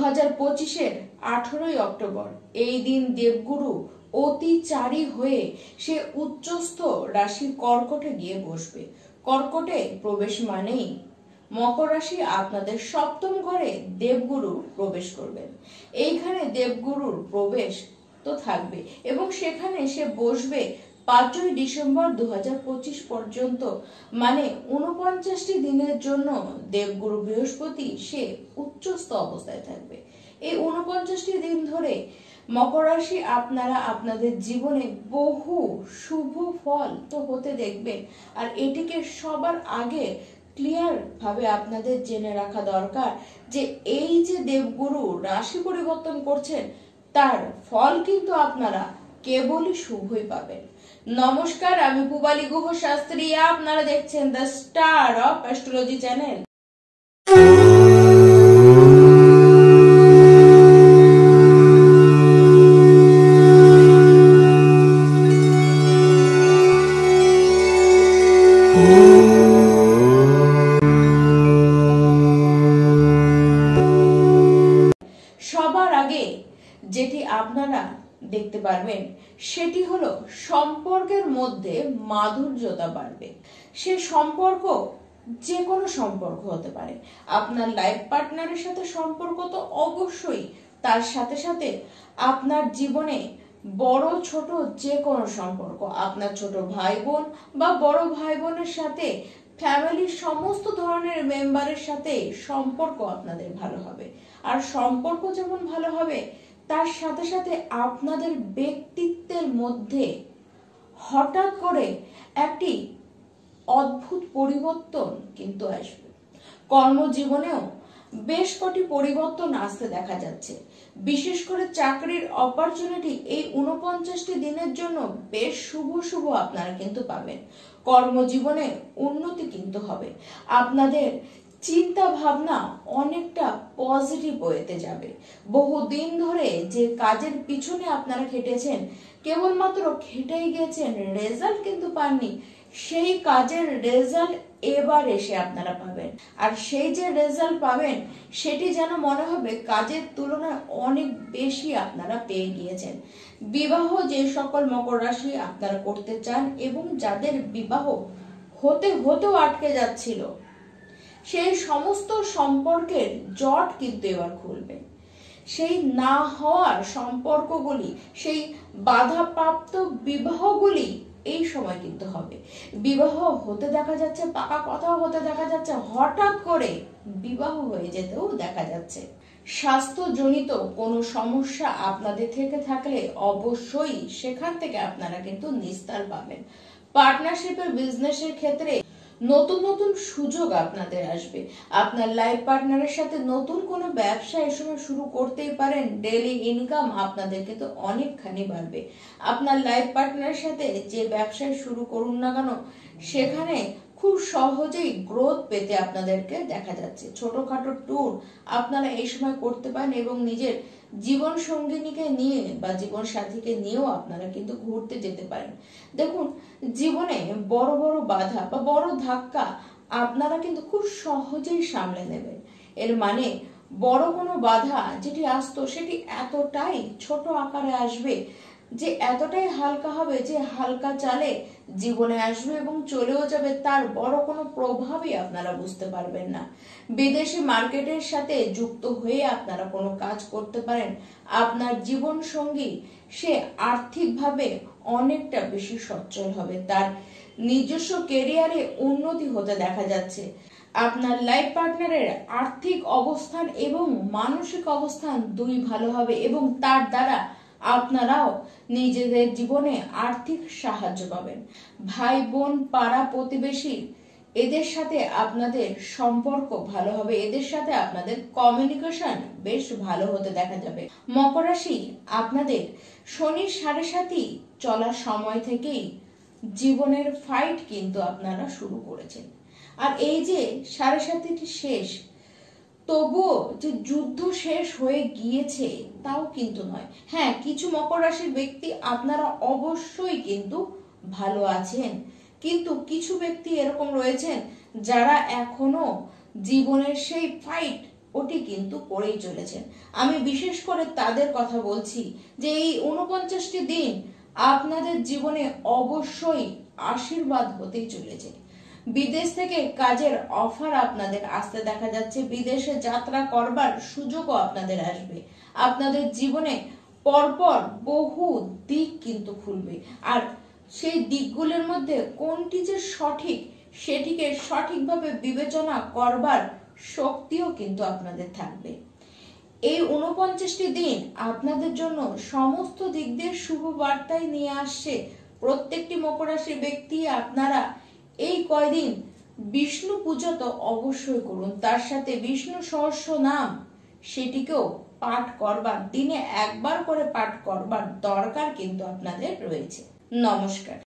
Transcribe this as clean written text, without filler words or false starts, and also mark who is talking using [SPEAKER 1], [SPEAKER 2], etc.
[SPEAKER 1] 2025-এর 18ই October এই দিন দেবগুরু অতিচারী হয়ে সে উচ্চস্থ রাশি কর্কটে গিয়ে বসবে। কর্কটে প্রবেশ মানেই মকর রাশি আপনাদের সপ্তম ঘরে দেবগুরু প্রবেশ করবেন। এইখানে দেবগুরুর প্রবেশ তো থাকবে এবং সেখানে সে বসবে 5ই ডিসেম্বর 2025 পর্যন্ত, মানে 49টি দিনের জন্য দেবগুরু বৃহস্পতি সে উচ্চস্থ অবস্থায় থাকবে। এই 49টি দিন ধরে মকর রাশি আপনারা আপনাদের জীবনে বহু শুভ ফল তো হতে দেখবেন। আর এটিকে সবার আগে ক্লিয়ার ভাবে আপনাদের জেনে রাখা দরকার যে এই যে দেবগুরু রাশি পরিবর্তন করছেন তার ফল কিন্তু আপনারা কেবলই শুভই পাবেন। নমস্কার, আমি পূবালী গুহ শাস্ত্রী, আপনারা দেখছেন the star of astrology channel. সবার আগে যেটি আপনারা দেখতে পারবেন সেটি হলো সম্পর্কের মধ্যে মাধুর্যতা বাড়বে। সে সম্পর্ক যে কোনো সম্পর্ক হতে পারে, আপনার লাইফ পার্টনারের সাথে সম্পর্ক তো অবশ্যই, তার সাথে সাথে আপনার জীবনে বড় ছোট যে কোনো সম্পর্ক, আপনার ছোট ভাই বোন বা বড় ভাই বোনের সাথে, ফ্যামিলির সমস্ত ধরনের মেম্বারের সাথে সম্পর্ক আপনাদের ভালো হবে। আর সম্পর্ক যেমন ভালো হবে তার সাথে সাথে আপনাদের ব্যক্তিত্বের মধ্যে হঠাৎ করে একটি অদ্ভুত পরিবর্তন কিন্তু আসবে। কর্মজীবনেও বেশ কটি পরিবর্তন আসতে দেখা যাচ্ছে। বিশেষ করে চাকরির অপরচুনিটি এই 49টি দিনের জন্য বেশ শুভ আপনারা কিন্তু পাবেন। কর্মজীবনে উন্নতি কিন্তু হবে। আপনাদের চিন্তা ভাবনা অনেকটা পজিটিভ ওয়েতে যাবে। বহুদিন ধরে যে কাজের পিছনে আপনারা খেটেছেন, কেবলমাত্র খেটেই গেছেন, রেজাল্ট কিন্তু পাননি, সেই কাজের রেজাল্ট এবার এসে আপনারা পাবেন। আর সেই যে রেজাল্ট পাবেন সেটি যেন মনে হবে কাজের তুলনায় অনেক বেশি আপনারা পেয়ে গিয়েছেন। বিবাহ যে সকল মকর রাশি আপনারা করতে চান এবং যাদের বিবাহ হতেও আটকে যাচ্ছিল, সেই সমস্ত সম্পর্কের জট কিন্তু এবার খুলবে। সেই না হওয়ার সম্পর্কগুলি, সেই বাধাপ্রাপ্ত বিবাহগুলি এই সময় কিন্তু হবে। বিবাহ হতে দেখা যাচ্ছে, পাকা কথাও হতে দেখা যাচ্ছে, হঠাৎ করে বিবাহ হয়ে যেতেও দেখা যাচ্ছে। স্বাস্থ্যজনিত কোনো সমস্যা আপনাদের থেকে থাকলে অবশ্যই সেখান থেকে আপনারা কিন্তু নিস্তার পাবেন। পার্টনারশিপের বিজনেসের ক্ষেত্রে নতুন সুযোগ আপনাদের আসবে। আপনার লাইফ পার্টনারের সাথে নতুন কোনো ব্যবসা এই সময় শুরু করতেই পারেন। ডেইলি ইনকাম আপনাদের কিন্তু অনেকখানি বাড়বে। আপনার লাইফ পার্টনারের সাথে যে ব্যবসায় শুরু করুন না কেন সেখানে খুব সহজেই গ্রোথ পেতে আপনাদেরকে দেখা যাচ্ছে। ছোটখাটো ট্যুর আপনারা এই সময় করতে পারেন এবং নিজের জীবন সঙ্গিনীকে নিয়ে বা জীবন সাথীকে নিয়েও আপনারা কিন্তু ঘুরতে যেতে পারেন। দেখুন, জীবনে বড় বাধা বা বড় ধাক্কা আপনারা কিন্তু খুব সহজেই সামলে নেবেন। এর মানে বড় কোনো বাধা যেটি আসতো সেটি এতটাই ছোট আকারে আসবে, যে এতটাই হালকা হবে যে হালকা চালে জীবনে আসবে এবং চলেও যাবে, তার বড় কোনো প্রভাবই আপনারা বুঝতে পারবেন না। বিদেশি মার্কেটের সাথে যুক্ত হয়ে আপনারা কোনো কাজ করতে পারেন। আপনার জীবন সঙ্গী সে আর্থিকভাবে অনেকটা বেশি সচ্ছল হবে, তার নিজস্ব কেরিয়ারে উন্নতি হতে দেখা যাচ্ছে। আপনার লাইফ পার্টনারের আর্থিক অবস্থান এবং মানসিক অবস্থান দুই ভালো হবে এবং তার দ্বারা আপনারাও নিজেদের জীবনে আর্থিক সাহায্য পাবেন। ভাই বোন, পাড়া প্রতিবেশী, এদের সাথে আপনাদের সম্পর্ক ভালো হবে, এদের সাথে আপনাদের কমিউনিকেশন বেশ ভালো হতে দেখা যাবে। মকর রাশি আপনাদের শনির 7.5 চলার সময় থেকেই জীবনের ফাইট কিন্তু আপনারা শুরু করেছেন। আর এই যে 7.5টি শেষ, তবুও যে যুদ্ধ শেষ হয়ে গিয়েছে তাও কিন্তু নয়। হ্যাঁ, কিছু মকর রাশির ব্যক্তি আপনারা অবশ্যই কিন্তু ভালো আছেন, কিন্তু কিছু ব্যক্তি এরকম রয়েছেন যারা এখনো জীবনের সেই ফাইট ওটি কিন্তু করেই চলেছেন। আমি বিশেষ করে তাদের কথা বলছি যে এই 49টি দিন আপনাদের জীবনে অবশ্যই আশীর্বাদ হতেই চলেছে। বিদেশ থেকে কাজের অফার আপনাদের আসতে দেখা যাচ্ছে, বিদেশে যাত্রা করবার সুযোগও আপনাদের আসবে। আপনাদের জীবনে পরপর বহু দিক কিন্তু খুলবে, আর সেই দিকগুলোর মধ্যে কোনটি যে সঠিক সেটিকে সঠিকভাবে বিবেচনা করবার শক্তিও কিন্তু আপনাদের থাকবে। এই 49টি দিন আপনাদের জন্য সমস্ত দিক দিয়ে শুভ বার্তায় নিয়ে আসছে। প্রত্যেকটি মকর রাশির ব্যক্তি আপনারা এই কয়দিন বিষ্ণু পূজা তো অবশ্যই করুন, তার সাথে বিষ্ণু সহস্র নাম সেটিকেও পাঠ করবার, দিনে একবার করে পাঠ করবার দরকার কিন্তু আপনাদের রয়েছে। নমস্কার।